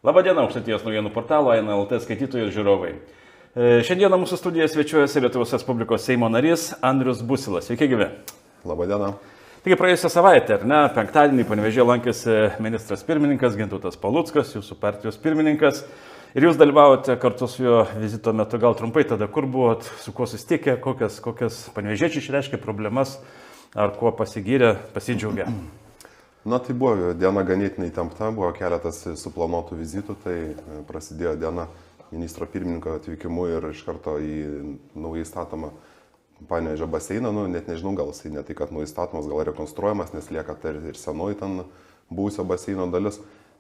Labadiena, Aukštaitijos naujienų portalo ANLT skaitytojai ir žiūrovai. Šiandieną mūsų studijoje svečiuojasi Lietuvos Respublikos Seimo narys Andrius Busilas. Sveiki, gyvi. Labadiena. Taigi praėjusią savaitę, penktadienį Panevėžyje lankėsi ministras pirmininkas Gintautas Paluckas, jūsų partijos pirmininkas. Ir jūs dalyvavote kartu su jo vizito metu, gal trumpai tada, kur buvot, su kuo susitikę, kokias panevėžiečiai išreiškė problemas, ar kuo pasigyrė, pasidžiaugė. Na, tai buvo diena ganėtinai įtempta, buvo keletas suplanuotų vizitų, tai prasidėjo diena ministro pirmininko atvykimu ir iš karto į naujai statomą Panevėžio baseiną, net nežinau, gal jisai ne tai, kad naujai statomas, gal rekonstruojamas, nes lieka ir senoji ten buvusio baseino dalis.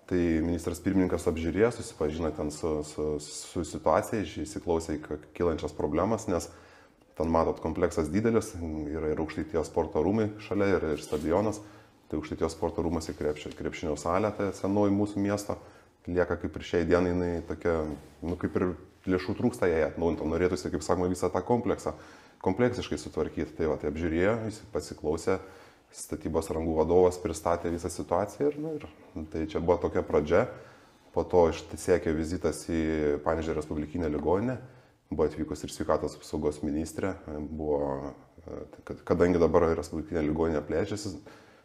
Tai ministras pirmininkas apžiūrėjo, susipažino ten su situacija, įsiklausė į kylančias problemas, nes ten matot kompleksas didelis, yra ir Aukštaitijos sporto rūmai šalia ir stadionas. Tai Aukštaitijos sporto rūmas į krepšinio salę, tai senoji mūsų miesto, lieka kaip ir šiai dienai, jinai tokia, kaip ir lėšų trūksta jai atnaujinti, norėtųsi, kaip sakoma, visą tą kompleksą kompleksiškai sutvarkyti. Tai apžiūrėjo, jis pasiklausė, statybos rangų vadovas pristatė visą situaciją ir tai čia buvo tokia pradžia. Po to sekė vizitas į Panevėžio Respublikinę ligoninę, buvo atvykus ir sveikatos apsaugos ministrė, kadangi dabar Respublikinė ligoninė plėčiasi,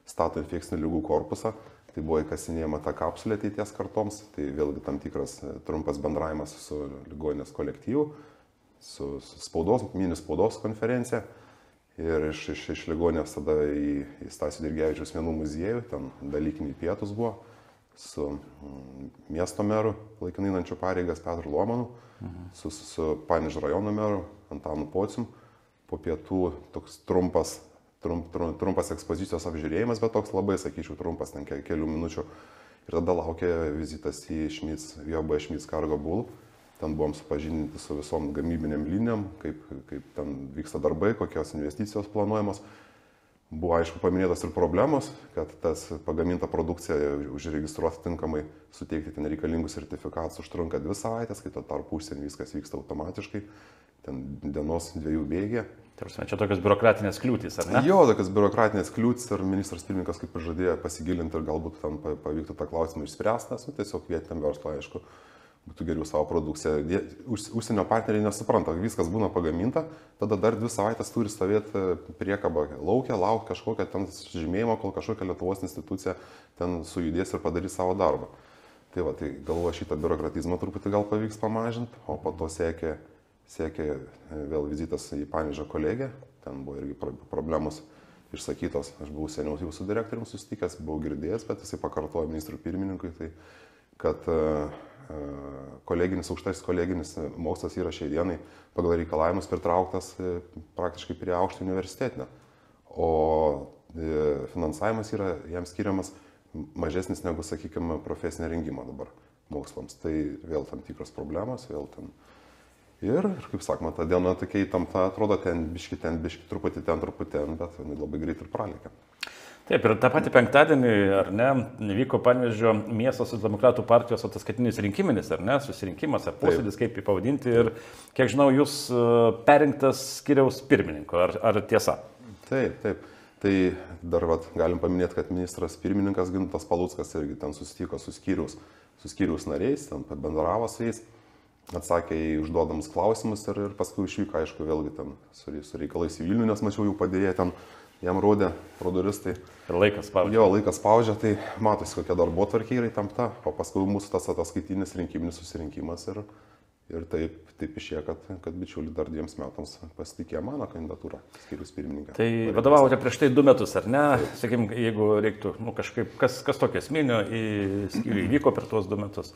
stato infekcinių ligų korpusą, tai buvo įkasinėjama ta kapsulė ateities kartoms, tai vėlgi tam tikras trumpas bendravimas su ligoninės kolektyvu, su mini spaudos konferencija ir iš ligoninės tada į Stasio Eidrigevičiaus menų muziejų, ten dalykiniai pietus buvo su miesto meru, laikinai einančiu pareigas Petru Lomanu, su Panevėžio rajono meru Antanu Pocium, po pietų toks trumpas ekspozicijos apžiūrėjimas, bet toks labai, sakyčiau, trumpas, ten kelių minučių. Ir tada laukia vizitas į JB Šmits Cargo Bull. Ten buvom supažindinti su visom gamybinėm linijom, kaip ten vyksta darbai, kokios investicijos planuojamos. Buvo, aišku, paminėtos ir problemos, kad tas pagaminta produkcija užregistruoti tinkamai, suteikti ten reikalingus sertifikatus užtrunka 2 savaitės, kai tarp užsienį viskas vyksta automatiškai, ten dienos 2 bėgė. Čia tokios biurokratinės kliūtys, ar ne? Jo, tokios biurokratinės kliūtys ir ministras pirmininkas kaip ir žadėjo pasigilinti ir galbūt ten pavyktų tą klausimą išspręsti, nes tiesiog vietiniam verslui, aišku, būtų geriau savo produkciją. Užsienio partneriai nesupranta, viskas būna pagaminta, tada dar 2 savaitės turi stovėti priekabą laukia, laukti kažkokią ten žymėjimą, kol kažkokia Lietuvos institucija ten sujudės ir padarys savo darbą. Tai galvoju, šitą biurokratizmą truputį gal pavyks pamažinti, o po to sekė vėl vizitas į Panevėžio kolegiją, ten buvo irgi problemos išsakytos, aš buvau seniau jau su direktoriumi susitikęs, buvau girdėjęs, bet jisai pakartojo ministrui pirmininkui, tai kad aukštasis koleginis mokslas yra šiai dienai pagal reikalavimus pritrauktas praktiškai prie aukšto universitetinio, o finansavimas yra jam skiriamas mažesnis negu, sakykime, profesinė rengimo dabar mokslams. Tai vėl tam tikros problemos, vėl ten. Ir kaip sakoma, ta diena tokia įtempta, atrodo, ten biški, truputį ten, bet labai greit ir pralėkė. Taip, ir tą patį penktadienį, ar ne, vyko Panevėžio miesto socialdemokratų partijos ataskaitinis rinkiminis, ar ne, susirinkimas, ar posėdis, kaip jį pavadinti, ir, kiek žinau, jūs perrinktas skyriaus pirmininko, ar tiesa? Taip. Tai dar galim paminėti, kad ministras pirmininkas Gintautas Paluckas irgi ten susitiko su skyriaus nariais, ten bendravo su jais, atsakė į užduodamus klausimus ir paskui išvyko, aišku, vėlgi ten su reikalais į Vilnių, nes mačiau jų padėjė ten. Jam rodė pro duris, tai ir laikas spaudžia. Jo, laikas spaudžia, tai matosi, kokia darbotvarkė yra įtempta, o paskui mūsų tas ataskaitinis rinkiminis susirinkimas ir taip išėjo, kad bičiuliai dar 2 metams pasitikėjo mano kandidatūrą skyriaus pirmininką. Tai vadovavote prieš tai 2 metus, ar ne? Sakykime, jeigu reiktų, kažkaip, kas tokio esminio į skyrių įvyko per tuos 2 metus?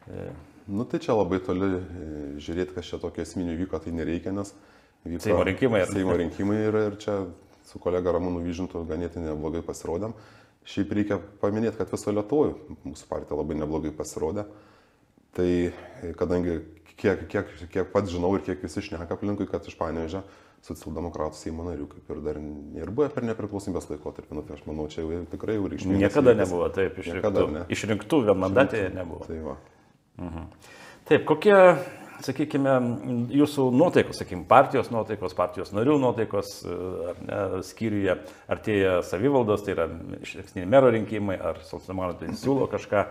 Tai čia labai toli žiūrėti, kas čia tokio esminio įvyko, tai nereikia, nes vyko Seimo rinkimai ir čia su kolega Ramūnu Vyžintu ganėtinai neblogai pasirodėm. Šiaip reikia paminėti, kad viso Lietuvoje mūsų partija labai neblogai pasirodė. Tai kadangi kiek pats žinau ir kiek visi šneka aplinkui, kad iš Panevėžio socialdemokratų Seimo narių kaip ir dar ir buvo per nepriklausomybės laikotarpį, tai aš manau, čia jau tikrai jau reikšmingas. Niekada nebuvo, taip, išrinktų vienmandatėje nebuvo. Tai va. Taip, kokie, sakykime, jūsų nuotaikos, sakykime, partijos narių nuotaikos, ar ne, skyriuje artėja savivaldos, tai yra išreikštiniai mero rinkimai, ar socialdemokratai siūlo kažką.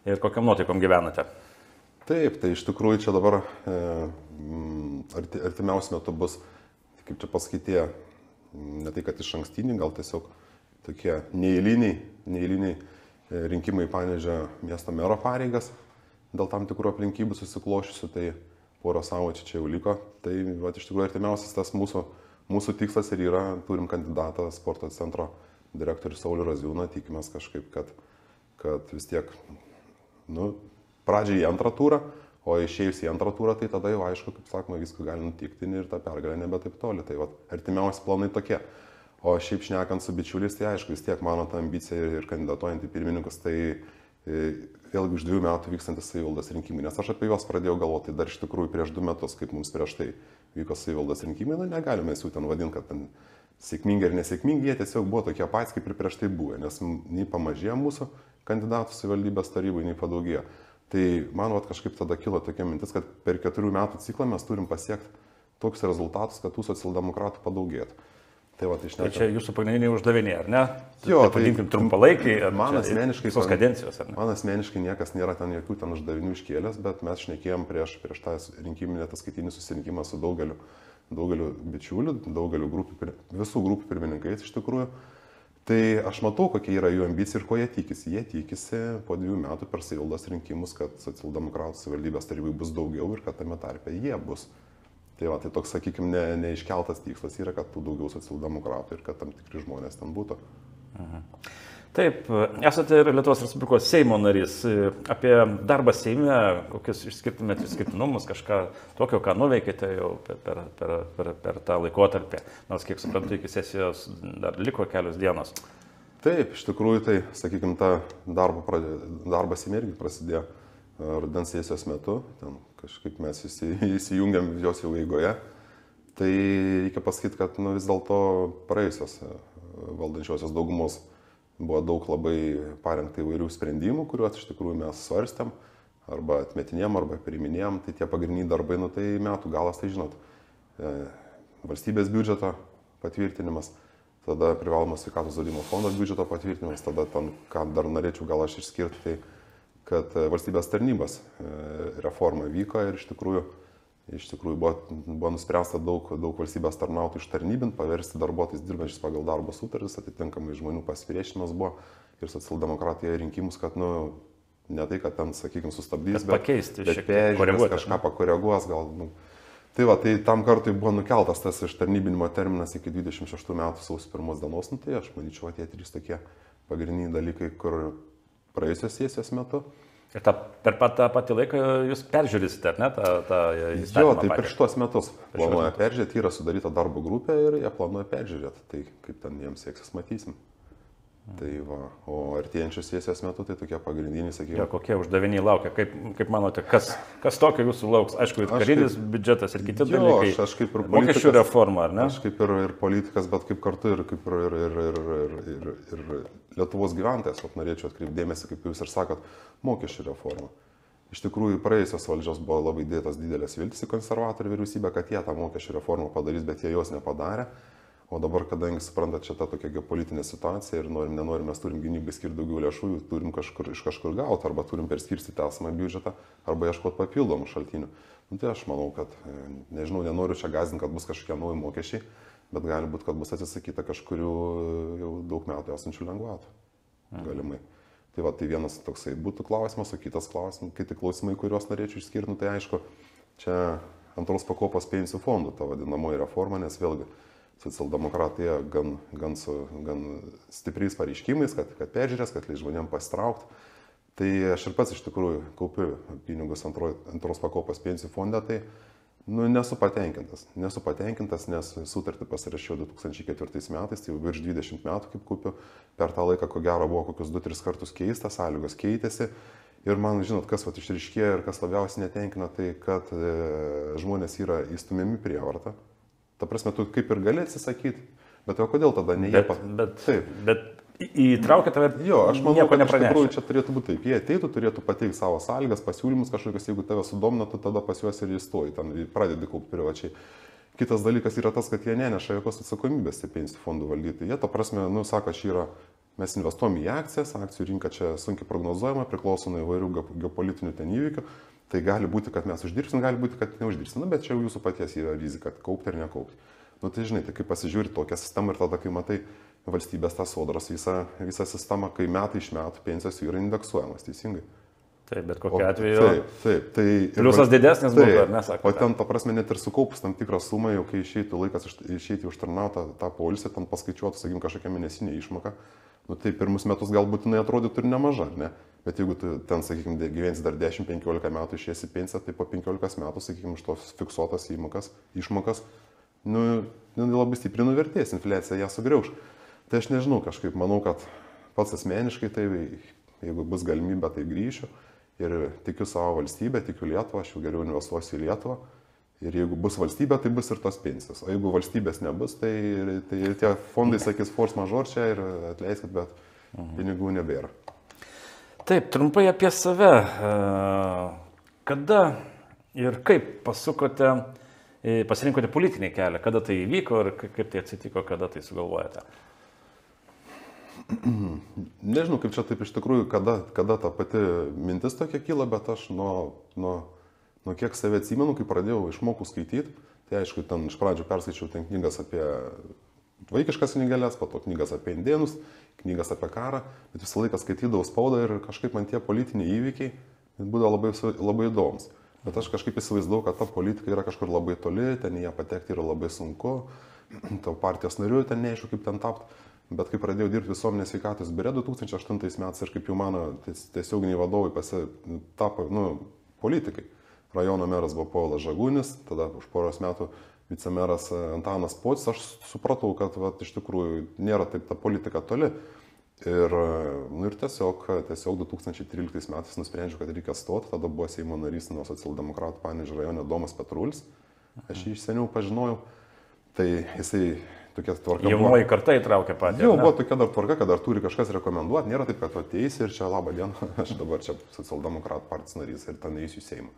ir kokiam nuotaikom gyvenate? Taip, tai iš tikrųjų čia dabar artimiausiu metu bus, kaip čia pasakyti, ne tai kad iš ankstiniai, gal tiesiog tokie neeiliniai rinkimai Panevėžio miesto mero pareigas dėl tam tikrų aplinkybių susiklošusių, tai porą savaičių čia jau liko. Tai iš tikrųjų artimiausias tas mūsų tikslas ir yra, turim kandidatą sporto centro direktorių Saulių Raziūną, tikimės kažkaip, kad vis tiek, pradžiai į antrą turą, o išėjus į antrą turą, tai tada jau aišku, kaip sakoma, viską gali nutikti ir ta pergalė nebe taip toli. Tai artimiausi planai tokie. O šiaip šnekant su bičiuliais, tai aišku, vis tiek mano ta ambicija ir kandidatuojant į pirmininkus, tai vėlgi už 2 metų vykstantis savivaldos rinkimai, nes aš apie juos pradėjau galvoti dar iš tikrųjų prieš 2 metus, kaip mums prieš tai vyko savivaldos rinkimai, negalime jų ten vadinti, kad ten sėkmingi ar nesėkmingi, jie tiesiog buvo tokie patys, kaip ir prieš tai buvo, nes nei pamažėjo mūsų kandidatų savivaldybės tarybai, nei padaugėjo. Tai man kažkaip tada kilo tokia mintis, kad per 4 metų ciklą mes turim pasiekti tokius rezultatus, kad tų socialdemokratų padaugėtų. Tai čia jūsų pagrindiniai uždaviniai, ar ne? Jo, tai vadinkim trumpalaikiai, man asmeniškai visos kadencijos, ar ne? Man asmeniškai niekas nėra ten jokių ten uždavinių iškėlęs, bet mes šnekėjom prieš tą rinkiminį ataskaitinį susirinkimą su daugeliu bičiulių, visų grupių pirmininkais iš tikrųjų. Tai aš matau, kokia yra jų ambicija ir ko jie tikisi. Jie tikisi po 2 metų per savivaldos rinkimus, kad socialdemokratų savivaldybės tarybai bus daugiau ir kad tame tarpe jie bus. Tai toks, sakykime, neiškeltas tikslas yra, kad tų daugiau socialdemokratų ir kad tam tikri žmonės ten būtų. Taip, esate ir Lietuvos Respublikos Seimo narys. Apie darbą Seime, kokius išskirtumėte išskirtinumus, kažką tokio, ką nuveikėte jau per tą laikotarpį, nors kiek suprantu, iki sesijos dar liko kelios dienos. Taip, iš tikrųjų, tai, sakykime, darbas Seime irgi prasidėjo rudens sesijos metu, ten kažkaip mes įsijungiam jos jau eigoje. Tai reikia pasakyti, kad vis dėlto praėjusios valdančiosios daugumos buvo daug labai parengta įvairių sprendimų, kuriuos iš tikrųjų mes svarstėm, arba atmetinėm, arba priiminėjom. Tai tie pagrindiniai darbai, tai metų galas, tai žinot, valstybės biudžeto patvirtinimas, tada privalomo sveikatos draudimo fondo biudžeto patvirtinimas, tada ten, ką dar norėčiau gal aš išskirti, tai kad valstybės tarnybos reforma vyko ir iš tikrųjų buvo nuspręsta daug valstybės tarnautojų ištarnybinti, paversti darbuotojais dirbančiais pagal darbo sutartis, atitinkamai žmonių pasipriešinimas buvo ir socialdemokratai rinkimus, kad ne tai, kad ten, sakykime, sustabdys, bet peržiūrės, kažką pakoreguos gal. Tai tam kartui buvo nukeltas tas ištarnybinimo terminas iki 26 metų sausio 1 dienos, tai aš manyčiau, tie 3 tokie pagrindiniai dalykai, kur praėjusios sesijos metu. Ir per tą patį laiką jūs peržiūrėsite, ar ne, tą įstatymą? Jo, tai per šitos metus planuoja peržiūrėti, yra sudaryta darbo grupė ir jie planuoja peržiūrėti. Tai kaip ten jiems seksis, matysim. Tai o artėjančios sesijos metu tai tokie pagrindiniai, sakykime. Kokie uždaviniai laukia? Kaip manote, kas tokio jūsų lauks? Aišku, ir karinis biudžetas ir kiti dalykai. Aš kaip ir mokesčių reforma, ar ne? Aš kaip ir politikas, bet kaip kartu ir Lietuvos gyventojas, norėčiau atkreipti dėmesį, kaip jūs ir sakot, mokesčių reforma. Iš tikrųjų, praėjusios valdžios buvo labai dėtas didelės viltis į konservatorių vyriausybę, kad jie tą mokesčių reformą padarys, bet jie jos nepadarė. O dabar, kadangi suprantat, čia ta tokia geopolitinė situacija ir nenorim, mes turim gynybai skirti daugiau lėšų, turim iš kažkur gauti, arba turim perskirstyti esamą biudžetą, arba ieškoti papildomų šaltinių. Tai aš manau, kad, nežinau, nenoriu čia gąsdinti, kad bus kažkokie nauji mokesčiai, bet gali būti, kad bus atsisakyta kažkurių jau daug metų esančių lengvatų. Galimai. Tai vienas toksai būtų klausimas, o kiti klausimai, kuriuos norėčiau išskirti, tai aišku, čia antros pakopos pensijų fondų, ta vadinamoji reforma, nes vėlgi socialdemokratai gan stipriais pareiškimais, kad peržiūrės, kad leis žmonėms pasitraukti. Tai aš ir pats iš tikrųjų kaupiu pinigus antros pakopos pensijų fonde, tai nesu patenkintas. Nesu patenkintas, nes sutartį pasirašiau 2004 metais, tai jau virš 20 metų kaip kaupiu. Per tą laiką, ko gero, buvo kokius 2-3 kartus keista, sąlygos keitėsi. Ir man, žinot, kas išryškėjo ir kas labiausiai netenkina, tai kad žmonės yra įstumiami prievarta. Ta prasme, tu kaip ir gali atsisakyti, bet o kodėl tada ne jie Bet įtraukia tave, aš manau, kad iš tikrųjų čia turėtų būti taip. Jie ateitų, turėtų pateikti savo sąlygas, pasiūlymus kažkokius, jeigu tave sudomina, tu tada pas juos ir įstoji, ten pradedi kaupti privačiai. Kitas dalykas yra tas, kad jie neneša jokios atsakomybės į pensijų fondų valdyti. Jie, ta prasme, sako, čia yra mes investuojam į akcijas, akcijų rinka čia sunkiai prognozuojama, priklauso nuo įvairių geopolitinių ten įvykių. Tai gali būti, kad mes uždirbsim, gali būti, kad neuždirbsim, bet čia jau jūsų paties yra rizika, kaupti ar nekaupti. Nu tai žinai, tai kai pasižiūri tokią sistemą ir tada, kai matai valstybės tą sodros visą sistemą, kai metai iš metų pensijos yra indeksuojamas, teisingai. Taip, bet kokiu atveju. Taip. Pliusas didesnis būtų, ar nesako. O ten, ta prasme, net ir sukaupus tam tikrą sumą, jau kai išeitų laikas išeiti užtarnautą tą poilsį, ten paskaičiuotų, sakykim, kažkokią mėnesinę išmoką, nu tai pirmus metus galbūt jinai atrodytų ir nemaža, ne? Bet jeigu tu ten, sakykim, gyvensi dar 10-15 metų išėsi pensiją, tai po 15 metų, sakykim, iš tos fiksuotas išmokas, nu labai stipriai nuvertės, infliacija ją sugriauš. Tai aš nežinau, kažkaip manau, kad pats asmeniškai, tai jeigu bus galimybė, tai grįšiu. Ir tikiu savo valstybę, tikiu Lietuvą, aš jau geriau investuosiu į Lietuvą. Ir jeigu bus valstybė, tai bus ir tos pensijos. O jeigu valstybės nebus, tai tie fondai sakys force majeure čia ir atleiskit, bet pinigų nebėra. Taip, trumpai apie save. Kada ir kaip pasirinkote politinį kelią? Kada tai įvyko ir kaip tai atsitiko, kada tai sugalvojate? Nežinau, kaip čia taip iš tikrųjų, kada ta pati mintis tokia kyla, bet aš nuo kiek save atsimenu, kai pradėjau išmokau skaityti, tai aišku, ten iš pradžių perskaičiau ten knygas apie vaikiškas knygelės, po to knygas apie indėnus, knygas apie karą, bet visą laiką skaitydavau spaudą ir kažkaip man tie politiniai įvykiai būdavo labai įdomus. Bet aš kažkaip įsivaizdavau, kad ta politika yra kažkur labai toli, ten į ją patekti yra labai sunku, tau partijos nariu ten neaišku, kaip ten tapti. Bet kai pradėjau dirbti visuomenės sveikatos biure 2008 metais ir kaip jau mano tiesioginiai vadovai tapo politikai. Rajono meras buvo Povilas Žagunis, tada už poros metų vicemeras Antanas Pocius, aš supratau, kad iš tikrųjų nėra taip ta politika toli. Ir tiesiog 2013 metais nusprendžiau, kad reikia stoti, tada buvo Seimo narys nuo socialdemokratų Panevėžio rajone Domas Petrulis, aš jį iš seniau pažinojau, tai jisai tokia tvarka. Jaunoji karta įtraukė patį. Jau buvo tokia dar tvarka, kad dar turi kažkas rekomenduoti, nėra taip, kad tu ateisi ir čia labą dieną, aš dabar čia socialdemokratų partijos narys ir ten eisiu į Seimą.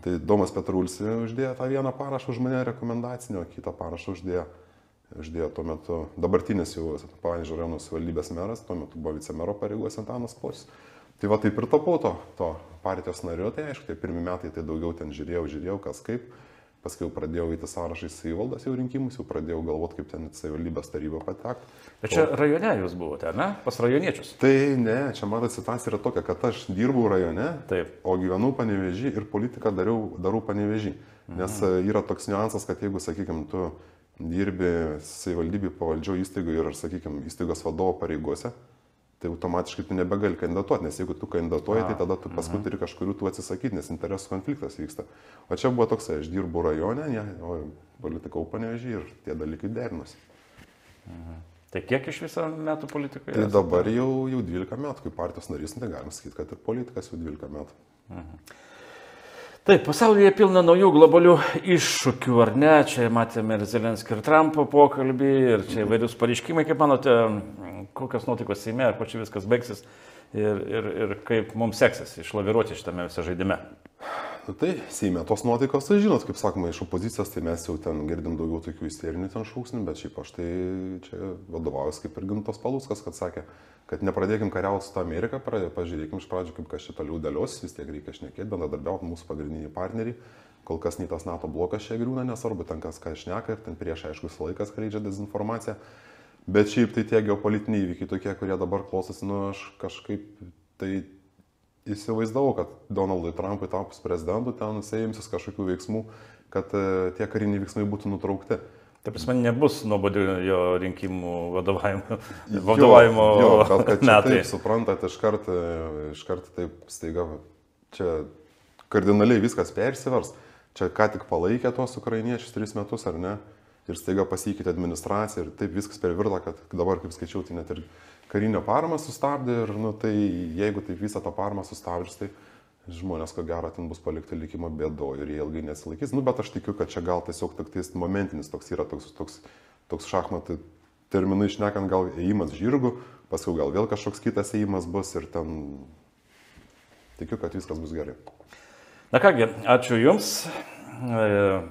Tai Domas Petrulis uždėjo tą vieną parašą už mane rekomendacinį, o kitą parašą uždėjo tuo metu dabartinis jau Panevėžio rajono savivaldybės meras, tuo metu buvo vicemero pareigose Antanas Pocius. Tai va taip ir tapau to partijos nariu, tai aišku, tai pirmi metai tai daugiau ten žiūrėjau kas kaip. Paskui jau pradėjau eiti sąrašai savivaldos jau rinkimus, jau pradėjau galvoti, kaip ten savivaldybės taryba patekti. Bet čia rajone jūs buvote, ne? Pas rajoniečius? Tai ne, čia mano situacija yra tokia, kad aš dirbau rajone, taip, o gyvenau Panevėžy ir politiką darau Panevėžy. Nes yra toks niuansas, kad jeigu, sakykime, tu dirbi savivaldybėje pavaldžio įstaigoje ir, sakykime, įstaigos vadovo pareigose, tai automatiškai tu nebegali kandidatuoti, nes jeigu tu kandidatuoji, tai tada tu paskui turi kažkurių tų atsisakyti, nes interesų konfliktas vyksta. O čia buvo toksai, aš dirbu rajone, o politikau Panevėžy ir tie dalykai derinosi. Tai kiek iš viso metų politikoje? Tai dabar jau 12 metų, kaip partijos narys, tai galim sakyti, kad ir politikas jau 12 metų. Taip, pasaulyje pilna naujų globalių iššūkių, ar ne? Čia matėme ir Zelenskio ir Trumpo pokalbį, ir čia įvairius pareiškimai, kaip manote, kokios nuotaikos Seime, ar ko čia viskas baigsis ir kaip mums seksis išlaviruoti šitame visą žaidime. Nu tai Seime tos nuotaikos, tai žinot, kaip sakoma, iš opozicijos, tai mes jau ten girdim daugiau tokių isterinių ten šūksnių, bet šiaip aš tai čia vadovaujuosi kaip ir Gintas Paluckas, kad sakė, kad nepradėkim kariauti su Amerika, pažiūrėkim iš pradžių, kaip kas čia toliau dėlios, vis tiek reikia šnekėti, bendradarbiauti mūsų pagrindiniai partneriai, kol kas nei tas NATO blokas čia griūna, nesvarbu, ten kas ką šneka ir ten prieš aišku visą laiką skleidžia dezinformaciją, bet šiaip tai tie geopolitiniai įvykiai tokie, kurie dabar klostosi, aš kažkaip tai įsivaizdavau, kad Donaldui Trumpui tapus prezidentu, ten jisai imsis kažkokių veiksmų, kad tie kariniai veiksmai būtų nutraukti. Taip, man nebus nuobodžių jo rinkimų vadovavimo kad metai. Taip, suprantat, iškart taip staiga, čia kardinaliai viskas persivers, čia ką tik palaikė tuos ukrainiečius 3 metus, ar ne, ir staiga pasikeitė administracija ir taip viskas pervirto, kad dabar, kaip skaičiau, tai net ir karinio paramą sustabdė ir, tai jeigu taip visą tą paramą sustabdys, tai žmonės, ko gero, ten bus palikti likimo bėdo ir jie ilgai nesilaikys. Bet aš tikiu, kad čia gal tiesiog toks momentinis toks yra, toks šachmatų terminai šnekant, gal ėjimas žirgų, paskui gal vėl kažkoks kitas ėjimas bus ir ten tikiu, kad viskas bus gerai. Na kągi, ačiū Jums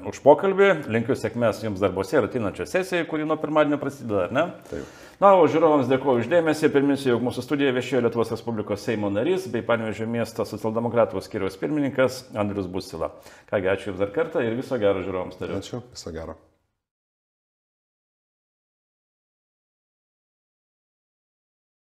už pokalbį, linkiu sėkmės Jums darbuose ir ateinančio sesijai, kuri nuo pirmadienio prasideda, ar ne? Taip. Na, o žiūrovams dėkuoju uždėmesį. Priminsiu, jog mūsų studijoje viešėjo Lietuvos Respublikos Seimo narys bei Panevėžio miesto socialdemokratų skyriaus pirmininkas Andrius Busila. Kągi, ačiū Jums dar kartą ir viso gero žiūrovams tariu. Ačiū, viso gero.